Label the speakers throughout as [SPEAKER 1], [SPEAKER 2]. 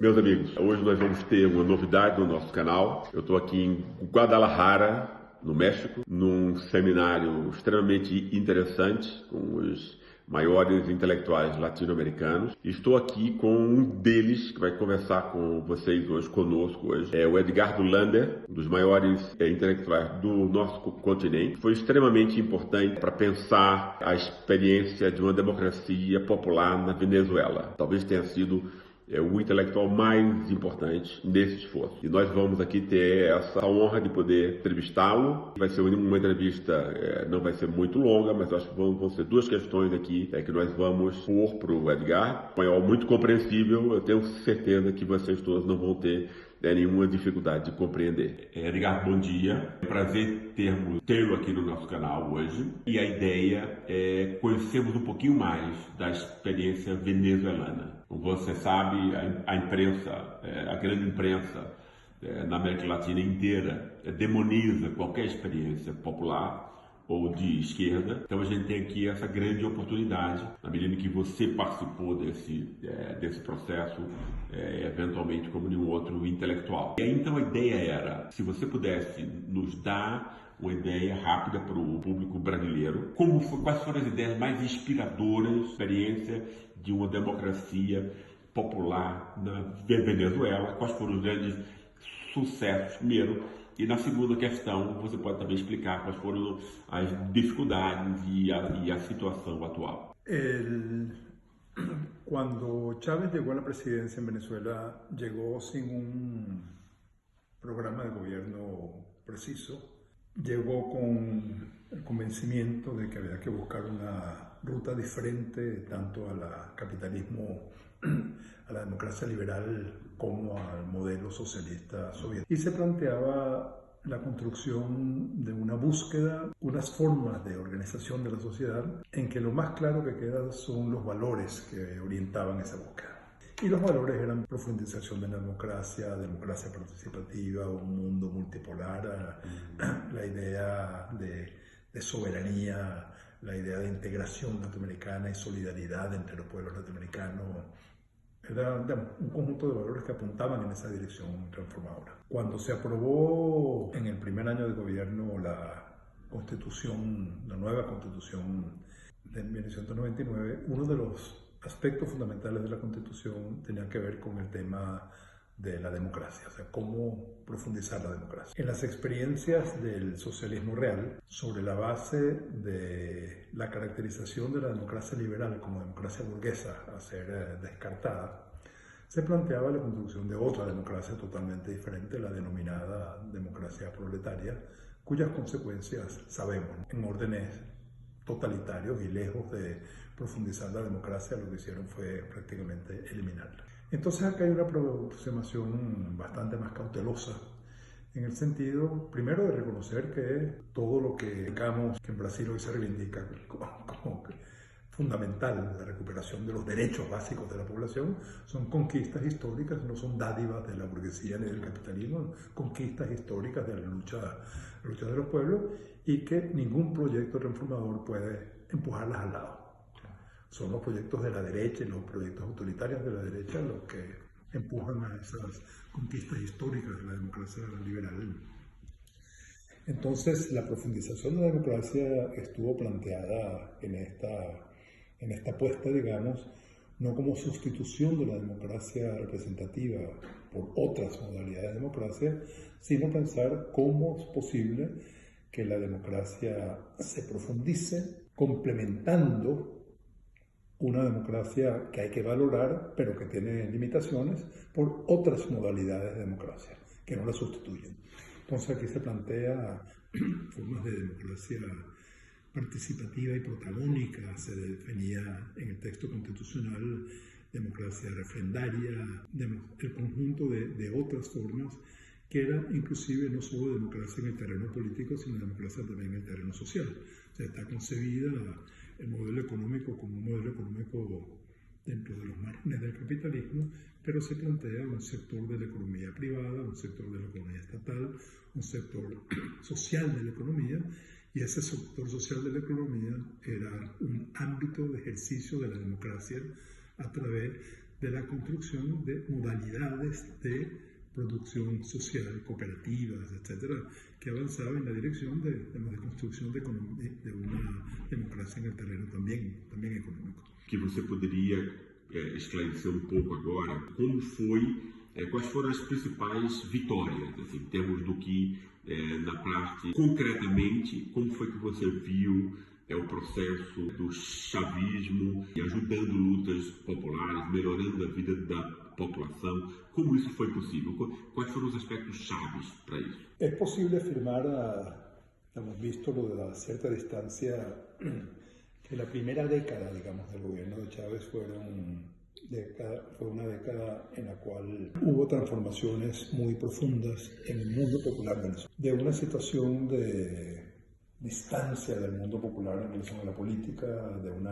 [SPEAKER 1] Meus amigos, hoje nós vamos ter uma novidade no nosso canal. Eu estou aqui em Guadalajara, no México, num seminário extremamente interessante com os maiores intelectuais latino-americanos. Estou aqui com um deles que vai conversar com vocês hoje, conosco hoje. É o Edgardo Lander, um dos maiores intelectuais do nosso continente. Foi extremamente importante para pensar a experiência de uma democracia popular na Venezuela. Talvez tenha sido o intelectual mais importante nesse esforço. E nós vamos aqui ter essa honra de poder entrevistá-lo. Vai ser uma entrevista, não vai ser muito longa, mas eu acho que vão ser duas questões aqui que nós vamos pôr para o Edgar. Espanhol muito compreensível, eu tenho certeza que vocês todos não vão ter nenhuma dificuldade de compreender. Edgar, bom dia. É um prazer tê-lo aqui no nosso canal hoje. E a ideia é conhecermos um pouquinho mais da experiência venezuelana. Como você sabe, a imprensa, a grande imprensa na América Latina inteira demoniza qualquer experiência popular ou de esquerda. Então a gente tem aqui essa grande oportunidade, na medida em que você participou desse processo, eventualmente como nenhum outro intelectual. E aí, então a ideia era, se você pudesse nos dar uma ideia rápida para o público brasileiro, quais foram as ideias mais inspiradoras, experiência de uma democracia popular na Venezuela, quais foram os grandes sucessos, primeiro. E na segunda questão, você pode também explicar quais foram as dificuldades e a situação actual.
[SPEAKER 2] Cuando Chávez llegó a la presidencia en Venezuela, llegó sin un programa de gobierno preciso. Llegó con el convencimiento de que había que buscar una ruta diferente tanto al capitalismo, a la democracia liberal como al modelo socialista soviético. Y se planteaba la construcción de una búsqueda, unas formas de organización de la sociedad en que lo más claro que queda son los valores que orientaban esa búsqueda. Y los valores eran profundización de la democracia participativa, un mundo multipolar, la idea de soberanía, la idea de integración latinoamericana y solidaridad entre los pueblos latinoamericanos. Era un conjunto de valores que apuntaban en esa dirección transformadora. Cuando se aprobó en el primer año de gobierno la nueva constitución de 1999, uno de los aspectos fundamentales de la Constitución tenía que ver con el tema de la democracia, o sea, cómo profundizar la democracia. En las experiencias del socialismo real, sobre la base de la caracterización de la democracia liberal como democracia burguesa a ser descartada, se planteaba la construcción de otra democracia totalmente diferente, la denominada democracia proletaria, cuyas consecuencias sabemos en órdenes totalitarios y lejos de profundizar la democracia, lo que hicieron fue prácticamente eliminarla. Entonces acá hay una aproximación bastante más cautelosa, en el sentido, primero, de reconocer que todo lo que digamos que en Brasil hoy se reivindica como fundamental, la recuperación de los derechos básicos de la población, son conquistas históricas, no son dádivas de la burguesía ni del capitalismo, conquistas históricas de la lucha de los pueblos, y que ningún proyecto transformador puede empujarlas al lado. Son los proyectos de la derecha y los proyectos autoritarios de la derecha los que empujan a esas conquistas históricas de la democracia liberal. Entonces, la profundización de la democracia estuvo planteada en esta apuesta, digamos, no como sustitución de la democracia representativa por otras modalidades de democracia, sino pensar cómo es posible que la democracia se profundice complementando una democracia que hay que valorar, pero que tiene limitaciones, por otras modalidades de democracia, que no la sustituyen. Entonces aquí se plantea formas de democracia participativa y protagónica, se definía en el texto constitucional democracia refrendaria, el conjunto de otras formas que era inclusive no solo democracia en el terreno político, sino democracia también en el terreno social. O sea, está concebida el modelo económico como un modelo económico dentro de los márgenes del capitalismo, pero se plantea un sector de la economía privada, un sector de la economía estatal, un sector social de la economía, y ese sector social de la economía era un ámbito de ejercicio de la democracia a través de la construcción de modalidades de producción social, cooperativas, etcétera, que avanzaba en la dirección de construcción de una democracia en el terreno también económico.
[SPEAKER 1] Que você poderia esclarecer pouco agora como quais foram as principais vitórias, assim, em termos do que, na parte, concretamente, como foi que você viu o processo do chavismo e ajudando lutas populares, melhorando a vida da população, como isso foi possível? Quais foram os aspectos chaves para isso?
[SPEAKER 2] É possível afirmar, hemos visto a cierta distancia, que la primera década, digamos, del gobierno de Chávez fue una década en la cual hubo transformaciones muy profundas en el mundo popular venezolano. De una situación de distancia del mundo popular en relación a la política, de un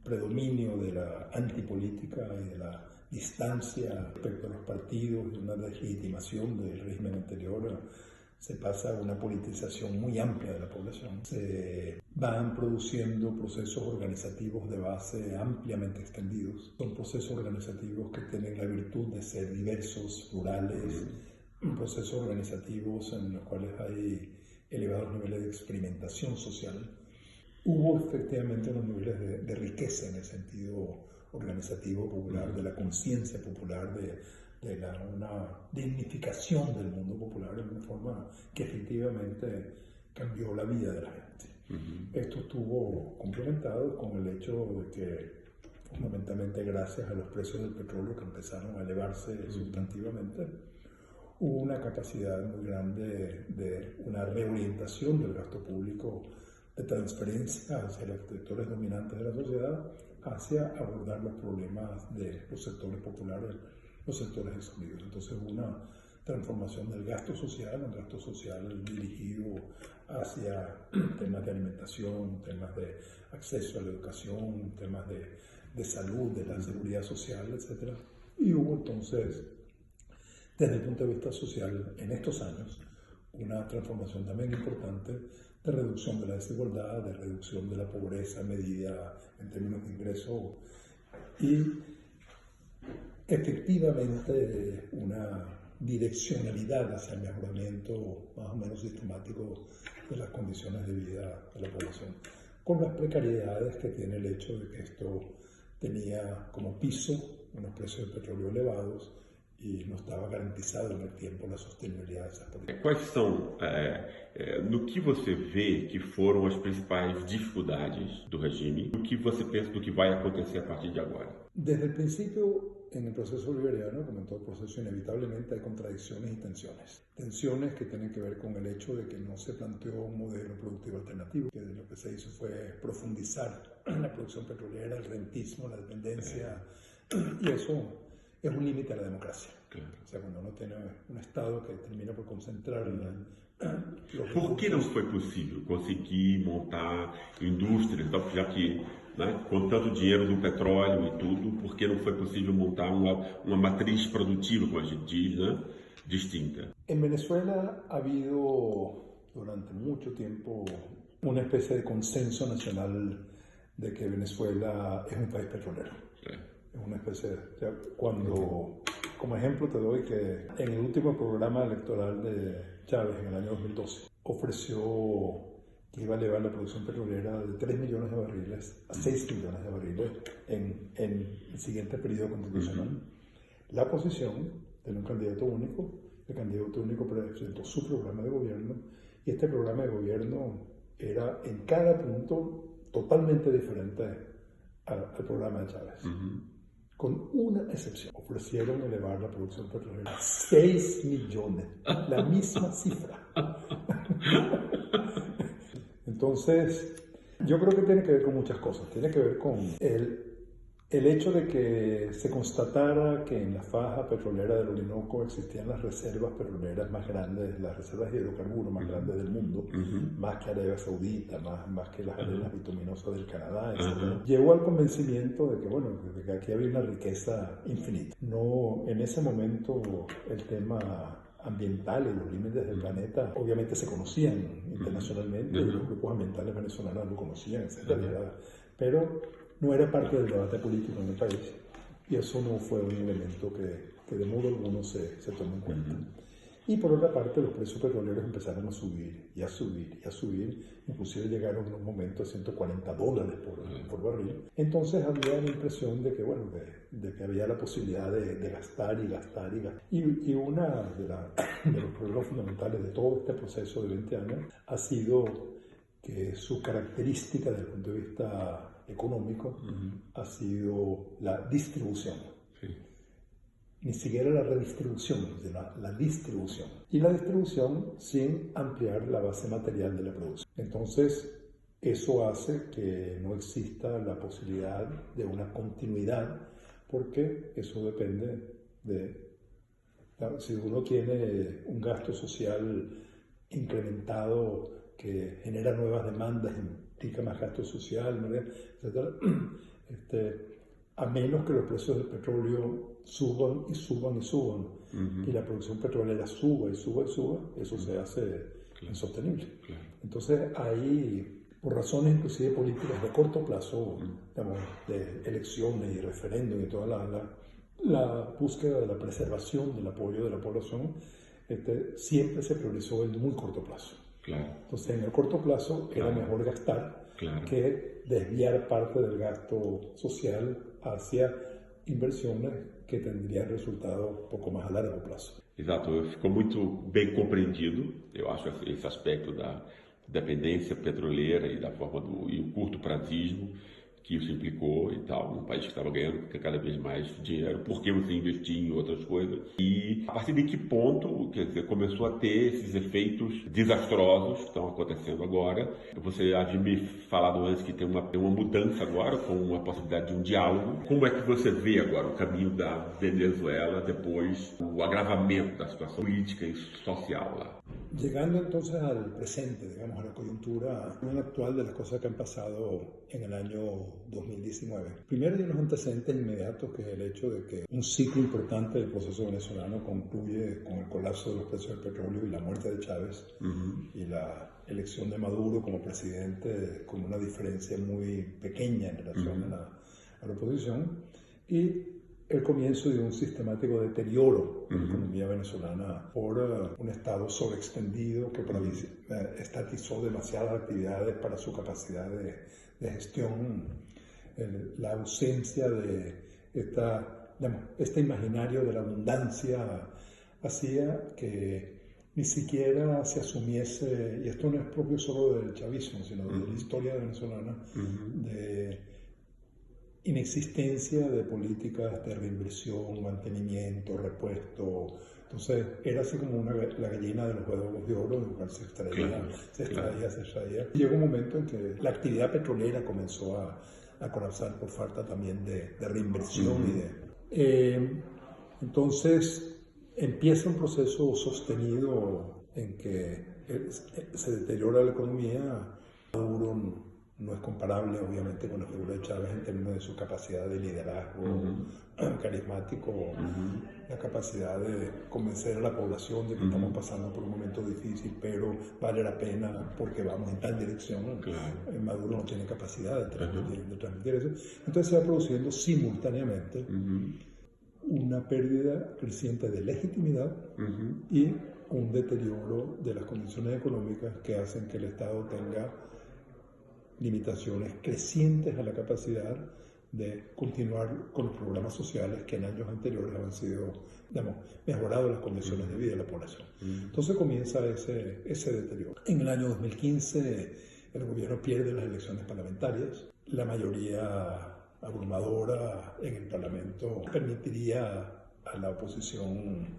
[SPEAKER 2] predominio de la antipolítica y de la distancia respecto a los partidos, de una deslegitimación del régimen anterior, se pasa a una politización muy amplia de la población. Se van produciendo procesos organizativos de base ampliamente extendidos. Son procesos organizativos que tienen la virtud de ser diversos, plurales, procesos organizativos en los cuales hay elevados niveles de experimentación social. Hubo efectivamente unos niveles de riqueza en el sentido organizativo popular, de la conciencia popular, de una dignificación del mundo popular en una forma que efectivamente cambió la vida de la gente. Esto estuvo complementado con el hecho de que, fundamentalmente gracias a los precios del petróleo que empezaron a elevarse sustantivamente, hubo una capacidad muy grande de una reorientación del gasto público, de transferencia hacia los sectores dominantes de la sociedad, hacia abordar los problemas de los sectores populares, los sectores excluidos. Entonces hubo una transformación del gasto social, un gasto social dirigido hacia temas de alimentación, temas de acceso a la educación, temas de salud, de la seguridad social, etc. Y hubo entonces, desde el punto de vista social, en estos años, una transformación también importante de reducción de la desigualdad, de reducción de la pobreza medida en términos de ingreso y efectivamente una direccionalidad hacia el mejoramiento más o menos sistemático de las condiciones de vida de la población, con las precariedades que tiene el hecho de que esto tenía como piso unos precios de petróleo elevados e não estava garantizado no tempo a sustentabilidade dessa política.
[SPEAKER 1] Quais são, no que você vê que foram as principais dificuldades do regime? O que você pensa do que vai acontecer a partir de agora?
[SPEAKER 2] Desde el principio, en el proceso bolivariano, como en todo proceso, inevitablemente hay contradicciones y tensiones. Tensiones que tienen que ver con el hecho de que no se planteó un modelo productivo alternativo, que lo que se hizo fue profundizar la producción petrolera, el rentismo, la dependencia, y eso es un límite a la democracia.
[SPEAKER 1] Claro.
[SPEAKER 2] O sea, cuando uno tiene un Estado que termina por concentrar
[SPEAKER 1] Por que não foi possível conseguir montar indústrias, já que, com tanto dinheiro do petróleo e tudo, por que não foi possível montar uma matriz produtiva, como a gente diz, distinta?
[SPEAKER 2] En Venezuela ha habido durante mucho tiempo una especie de consenso nacional de que Venezuela es un país petrolero.
[SPEAKER 1] Sí.
[SPEAKER 2] Es una especie de... Cuando, como ejemplo te doy que en el último programa electoral de Chávez en el año 2012 ofreció que iba a elevar la producción petrolera de 3 millones de barriles a 6 millones de barriles en el siguiente periodo constitucional. La posición de un candidato único, el candidato único presentó su programa de gobierno y este programa de gobierno era en cada punto totalmente diferente al programa de Chávez. Con una excepción, ofrecieron elevar la producción petrolera a 6 millones, la misma cifra. Entonces, yo creo que tiene que ver con muchas cosas. Tiene que ver con el hecho de que se constatara que en la faja petrolera del Orinoco existían las reservas petroleras más grandes, las reservas de hidrocarburos más grandes del mundo, más que Arabia Saudita, más que las arenas bituminosas del Canadá, etc. Llegó al convencimiento de que, bueno, de que aquí había una riqueza infinita. No, en ese momento el tema ambiental y los límites del planeta obviamente se conocían internacionalmente, y los grupos ambientales venezolanos lo conocían, etc. Pero no era parte del debate político en el país. y eso no fue un elemento que de modo alguno se tomó en cuenta. Y por otra parte, los precios petroleros empezaron a subir y a subir y a subir, inclusive llegaron en un momento a $140 por barril. Entonces había la impresión de que, bueno, de que había la posibilidad de gastar y gastar y gastar. Y uno de los problemas fundamentales de todo este proceso de 20 años ha sido que su característica desde el punto de vista económico ha sido la distribución. Sí. Ni siquiera la redistribución, sino la distribución. Y la distribución sin ampliar la base material de la producción. Entonces, eso hace que no exista la posibilidad de una continuidad, porque eso depende de... Si uno tiene un gasto social incrementado que genera nuevas demandas, implica más gasto social, etc., a menos que los precios del petróleo suban y suban y suban, y la producción petrolera suba y suba y suba, eso se hace insostenible. Entonces ahí, por razones inclusive políticas de corto plazo, digamos, de elecciones y referéndum y toda la búsqueda de la preservación del apoyo de la población, siempre se priorizó en muy corto plazo. Entonces en el corto plazo era mejor gastar que desviar parte del gasto social hacia inversões que tendrían resultado um pouco mais a largo prazo.
[SPEAKER 1] Exato, ficou muito bem compreendido, eu acho, esse aspecto da dependência petroleira e da forma e o curto prazismo que isso implicou e tal, um país que estava ganhando cada vez mais dinheiro, porque você investia em outras coisas. E a partir de que ponto, quer dizer, começou a ter esses efeitos desastrosos que estão acontecendo agora? Você havia me falado antes que tem uma mudança agora, com a possibilidade de um diálogo. Como é que você vê agora o caminho da Venezuela depois do agravamento da situação política e social lá?
[SPEAKER 2] Llegando entonces al presente, digamos, a la coyuntura actual de las cosas que han pasado en el año 2019. Primero hay unos antecedentes inmediatos, que es el hecho de que un ciclo importante del proceso venezolano concluye con el colapso de los precios del petróleo y la muerte de Chávez y la elección de Maduro como presidente con una diferencia muy pequeña en relación a la oposición, y el comienzo de un sistemático deterioro de la economía venezolana por un Estado sobreextendido que estatizó demasiadas actividades para su capacidad de gestión, la ausencia de este imaginario de la abundancia hacía que ni siquiera se asumiese, y esto no es propio solo del chavismo, sino de la historia venezolana, de inexistencia de políticas de reinversión, mantenimiento, repuesto. Entonces era así como la gallina de los huevos de oro, de lo cual se extraía. Llegó un momento en que la actividad petrolera comenzó a colapsar por falta también de reinversión. Entonces empieza un proceso sostenido en que se deteriora la economía. Maduro no es comparable, obviamente, con la figura de Chávez en términos de su capacidad de liderazgo carismático, la capacidad de convencer a la población de que estamos pasando por un momento difícil, pero vale la pena porque vamos en tal dirección. Maduro no tiene capacidad de transmitir eso. Entonces se va produciendo simultáneamente una pérdida creciente de legitimidad y un deterioro de las condiciones económicas que hacen que el Estado tenga limitaciones crecientes a la capacidad de continuar con los programas sociales que en años anteriores habían sido, digamos, mejorado las condiciones de vida de la población. Entonces comienza ese deterioro. En el año 2015 el gobierno pierde las elecciones parlamentarias. La mayoría abrumadora en el Parlamento permitiría a la oposición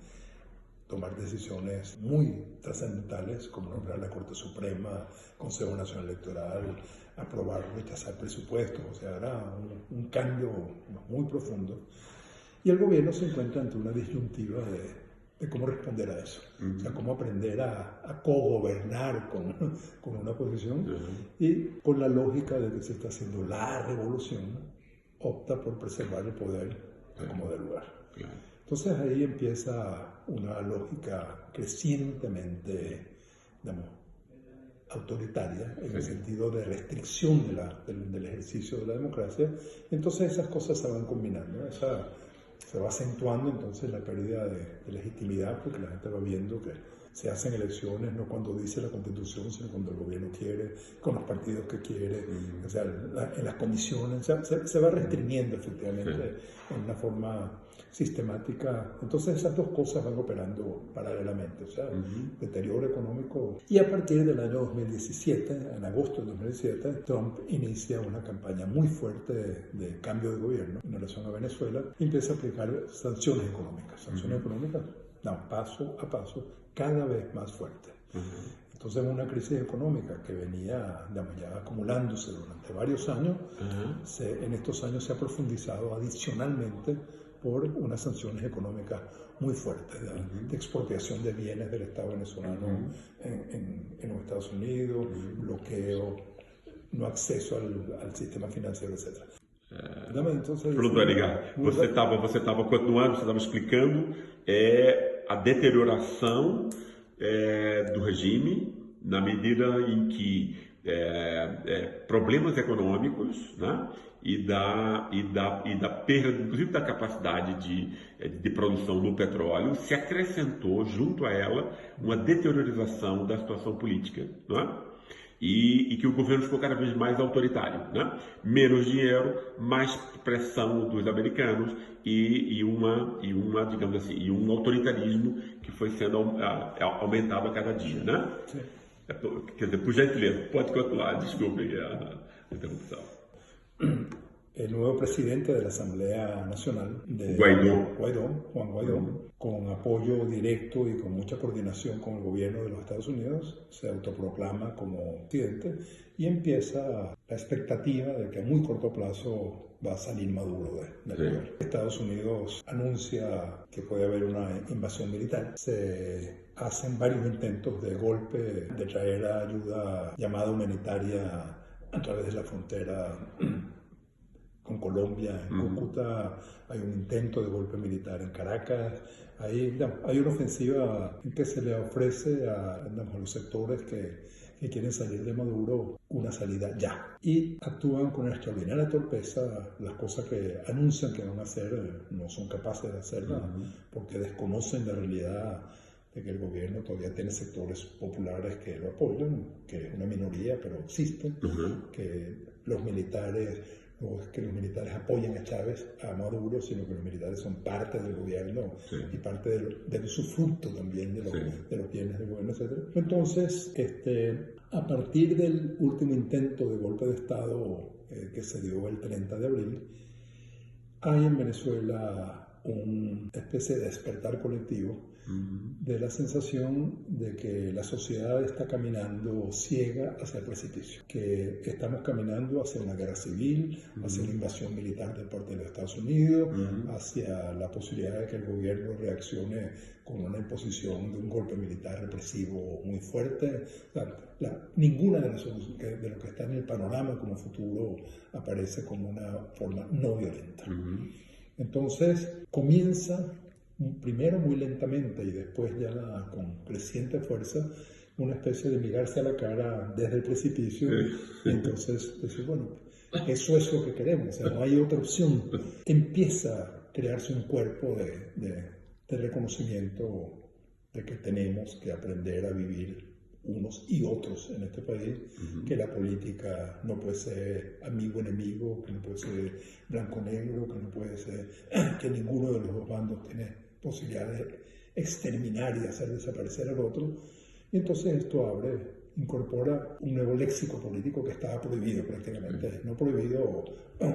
[SPEAKER 2] tomar decisiones muy trascendentales, como nombrar la Corte Suprema, Consejo Nacional Electoral, aprobar o rechazar presupuestos. O sea, era un cambio muy profundo. Y el gobierno se encuentra ante una disyuntiva de cómo responder a eso. O sea, cómo aprender a cogobernar con una oposición. Y con la lógica de que se está haciendo la revolución, opta por preservar el poder como de lugar. Entonces ahí empieza una lógica crecientemente, digamos, autoritaria, en el sentido de restricción del ejercicio de la democracia. Entonces esas cosas se van combinando, se va acentuando entonces la pérdida de legitimidad, porque la gente va viendo que se hacen elecciones no cuando dice la Constitución, sino cuando el gobierno quiere, con los partidos que quiere, o sea, en las comisiones, se va restringiendo efectivamente en una forma sistemática. Entonces esas dos cosas van operando paralelamente, o sea, deterioro económico. Y a partir del año 2017, en agosto de 2017, Trump inicia una campaña muy fuerte de cambio de gobierno en relación a Venezuela y empieza a aplicar sanciones económicas. Sanciones económicas dan paso a paso cada vez más fuerte. Entonces una crisis económica que venía, digamos, ya acumulándose durante varios años, en estos años se ha profundizado adicionalmente por unas sanciones económicas muy fuertes de expropiación de bienes del Estado venezolano en los Estados Unidos, bloqueo, no acceso al sistema financiero, etc.
[SPEAKER 1] Pronto, Edgar, você estava continuando, você estava explicando a deterioração do regime na medida em que problemas econômicos, né, e da perda, inclusive da capacidade de produção do petróleo, se acrescentou junto a ela uma deteriorização da situação política, né? E que o governo ficou cada vez mais autoritário, né? Menos dinheiro, mais pressão dos americanos e digamos assim, e um autoritarismo que foi sendo aumentado a cada dia, né? Sim. Quer dizer, por gentileza, pode continuar, desculpe a interrupção.
[SPEAKER 2] El nuevo presidente de la Asamblea Nacional, Juan Guaidó, con apoyo directo y con mucha coordinación con el gobierno de los Estados Unidos, se autoproclama como presidente y empieza la expectativa de que a muy corto plazo va a salir Maduro del poder. Estados Unidos anuncia que puede haber una invasión militar. Se hacen varios intentos de golpe, de traer ayuda llamada humanitaria a través de la frontera con Colombia. En Cúcuta hay un intento de golpe militar. En Caracas hay una ofensiva que se le ofrece a los sectores que quieren salir de Maduro una salida ya. Y actúan con una extraordinaria torpeza. Las cosas que anuncian que van a hacer no son capaces de hacerlas porque desconocen la realidad de que el gobierno todavía tiene sectores populares que lo apoyan, que es una minoría, pero existen, que los militares... No es que los militares apoyen a Chávez, a Maduro, sino que los militares son parte del gobierno y parte de usufructo también de los bienes del gobierno, etc. Entonces, a partir del último intento de golpe de Estado que se dio el 30 de abril, hay en Venezuela una especie de despertar colectivo de la sensación de que la sociedad está caminando ciega hacia el precipicio, que estamos caminando hacia una guerra civil, hacia una invasión militar de parte de los Estados Unidos, hacia la posibilidad de que el gobierno reaccione con una imposición de un golpe militar represivo muy fuerte. Ninguna de lo que está en el panorama como futuro aparece como una forma no violenta. Entonces comienza primero muy lentamente y después ya con creciente fuerza una especie de mirarse a la cara desde el precipicio y entonces decir, bueno, eso es lo que queremos, o sea, no hay otra opción. Empieza a crearse un cuerpo de reconocimiento de que tenemos que aprender a vivir unos y otros en este país, que la política no puede ser amigo-enemigo, que no puede ser blanco-negro, que no puede ser que ninguno de los dos bandos tiene posibilidad de exterminar y de hacer desaparecer al otro. Y entonces esto incorpora un nuevo léxico político que estaba prohibido prácticamente, no prohibido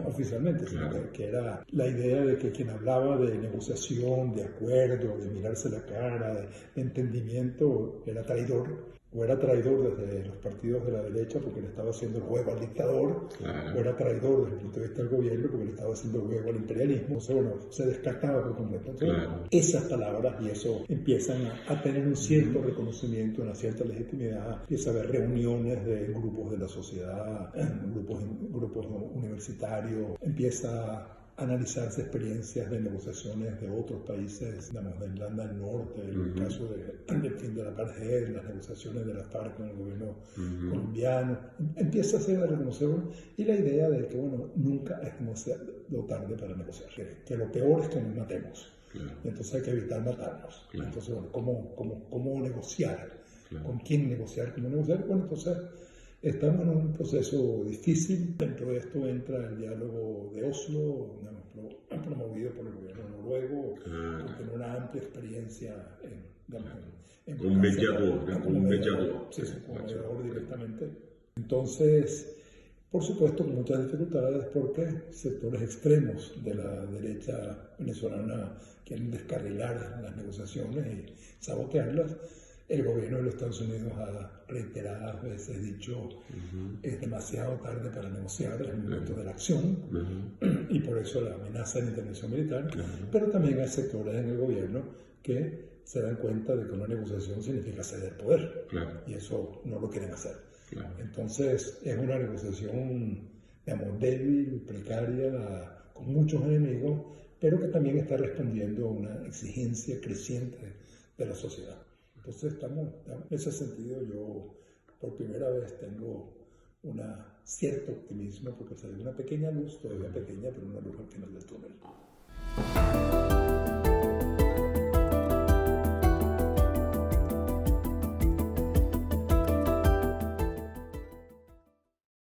[SPEAKER 2] oficialmente, sino que era la idea de que quien hablaba de negociación, de acuerdo, de mirarse la cara, de entendimiento, era traidor. O era traidor desde los partidos de la derecha porque le estaba haciendo el juego al dictador, o era traidor desde el punto de vista del gobierno porque le estaba haciendo el juego al imperialismo. Entonces, bueno, se descartaba por completo. Entonces, esas palabras y eso empiezan a tener un cierto reconocimiento, una cierta legitimidad. Empieza a haber reuniones de grupos de la sociedad, grupos universitarios. Empieza analizarse experiencias de negociaciones de otros países, digamos, de Irlanda del Norte, el caso del fin de la apartheid, las negociaciones de la FARC con el gobierno colombiano. Empieza a ser reconocible y la idea de que, bueno, nunca es demasiado tarde para negociar, que lo peor es que nos matemos. Claro. Entonces hay que evitar matarnos. Claro. Entonces, bueno, ¿cómo negociar? Claro. ¿Con quién negociar? ¿Cómo negociar? Bueno, entonces estamos en un proceso difícil. Dentro de esto entra el diálogo de Oslo, promovido por el gobierno noruego, que tiene una amplia experiencia en
[SPEAKER 1] un mediador, como mediador.
[SPEAKER 2] Sí, como mediador directamente. Entonces, por supuesto, con muchas dificultades porque sectores extremos de la derecha venezolana quieren descarrilar las negociaciones y sabotearlas. El gobierno de los Estados Unidos ha reiteradas veces dicho es demasiado tarde para negociar, es el momento de la acción, y por eso la amenaza de la intervención militar, pero también hay sectores en el gobierno que se dan cuenta de que una negociación significa ceder poder, y eso no lo quieren hacer. Entonces es una negociación, digamos, débil, precaria, con muchos enemigos, pero que también está respondiendo a una exigencia creciente de la sociedad. Entonces estamos, en ese sentido, yo por primera vez tengo cierto optimismo porque sale una pequeña luz, todavía pequeña, pero una luz al final del túnel.